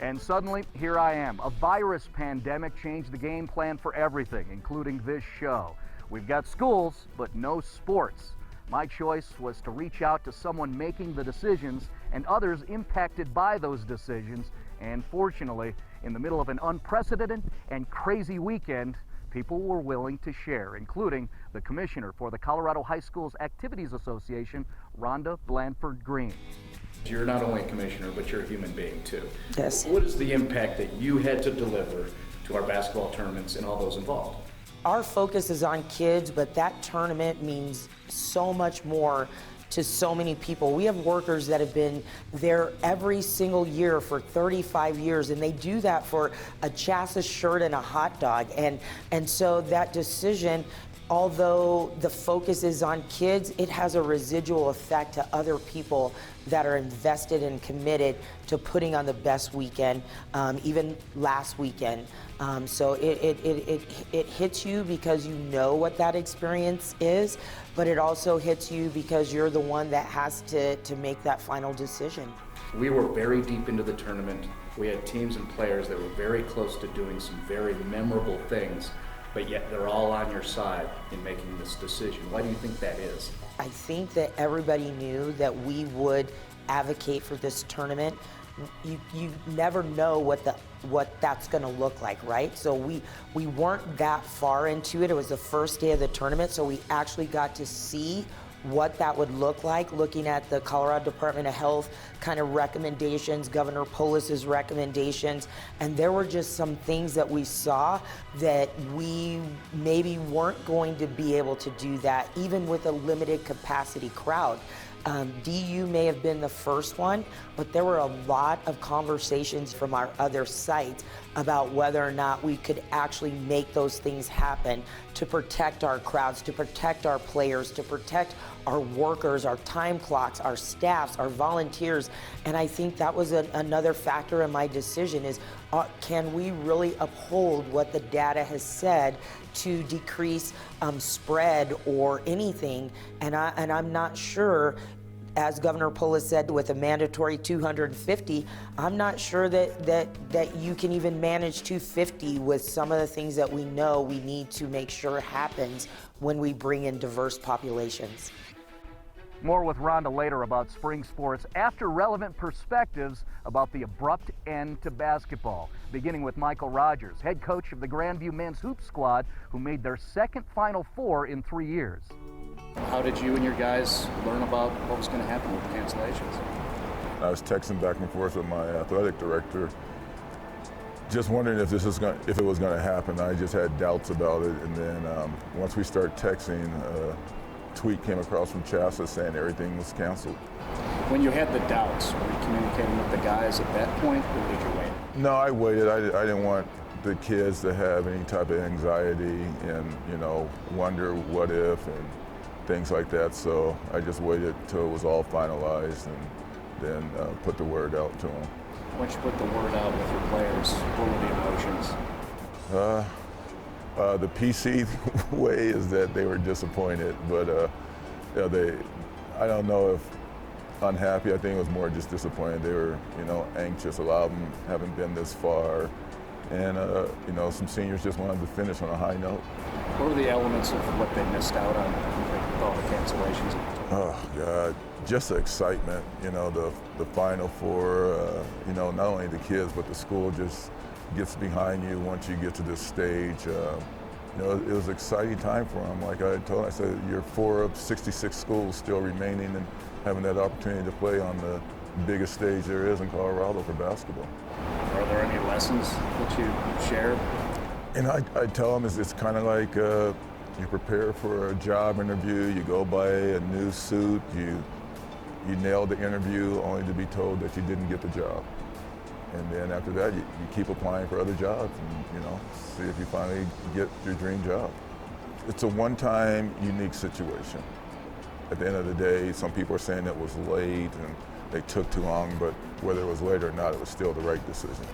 And suddenly, here I am. A virus pandemic changed the game plan for everything, including this show. We've got schools, but no sports. My choice was to reach out to someone making the decisions and others impacted by those decisions. And fortunately, in the middle of an unprecedented and crazy weekend, people were willing to share, including the commissioner for the Colorado High Schools Activities Association, Rhonda Blanford-Green. You're not only a commissioner, but you're a human being too. Yes. What is the impact that you had to deliver to our basketball tournaments and all those involved? Our focus is on kids, but that tournament means so much more to so many people. We have workers that have been there every single year for 35 years, and they do that for a CHSAA shirt and a hot dog. And so that decision, although the focus is on kids, it has a residual effect to other people that are invested and committed to putting on the best weekend, even last weekend. So it hits you because you know what that experience is, but it also hits you because you're the one that has to make that final decision. We were very deep into the tournament. We had teams and players that were very close to doing some very memorable things, but yet they're all on your side in making this decision. Why do you think that is? I think that everybody knew that we would advocate for this tournament. You never know what that's going to look like, right? So we weren't that far into it. It was the first day of the tournament, so we actually got to see what that would look like, looking at the Colorado Department of Health kind of recommendations, Governor Polis's recommendations, and there were just some things that we saw that we maybe weren't going to be able to do that, even with a limited capacity crowd. DU may have been the first one, but there were a lot of conversations from our other sites about whether or not we could actually make those things happen to protect our crowds, to protect our players, to protect our workers, our time clocks, our staffs, our volunteers. And I think that was another factor in my decision is, can we really uphold what the data has said to decrease spread or anything? And I'm not sure, as Governor Polis said, with a mandatory 250, I'm not sure that you can even manage 250 with some of the things that we know we need to make sure happens when we bring in diverse populations. More with Rhonda later about spring sports after relevant perspectives about the abrupt end to basketball. Beginning with Michael Rogers, head coach of the Grandview men's hoop squad, who made their second Final Four in 3 years. How did you and your guys learn about what was going to happen with the cancellations? I was texting back and forth with my athletic director, just wondering if it was going to happen. I just had doubts about it, and then once we started texting, tweet came across from CHSAA saying everything was canceled. When you had the doubts, were you communicating with the guys at that point, or did you wait? No, I waited. I didn't want the kids to have any type of anxiety and, wonder what if and things like that. So I just waited till it was all finalized and then put the word out to them. Once you put the word out with your players, what were the emotions? The PC way is that they were disappointed, but I don't know if unhappy. I think it was more just disappointed. They were, anxious. A lot of them haven't been this far, and some seniors just wanted to finish on a high note. What were the elements of what they missed out on with all the cancellations? Oh God, just the excitement. The Final Four. Not only the kids, but the school just gets behind you once you get to this stage. It was an exciting time for them. Like I told them, I said, you're 4 of 66 schools still remaining and having that opportunity to play on the biggest stage there is in Colorado for basketball. Are there any lessons that you share? And I tell them it's kind of like you prepare for a job interview, you go buy a new suit, you nail the interview only to be told that you didn't get the job. And then after that, you keep applying for other jobs and, see if you finally get your dream job. It's a one-time, unique situation. At the end of the day, some people are saying it was late and they took too long, but whether it was late or not, it was still the right decision.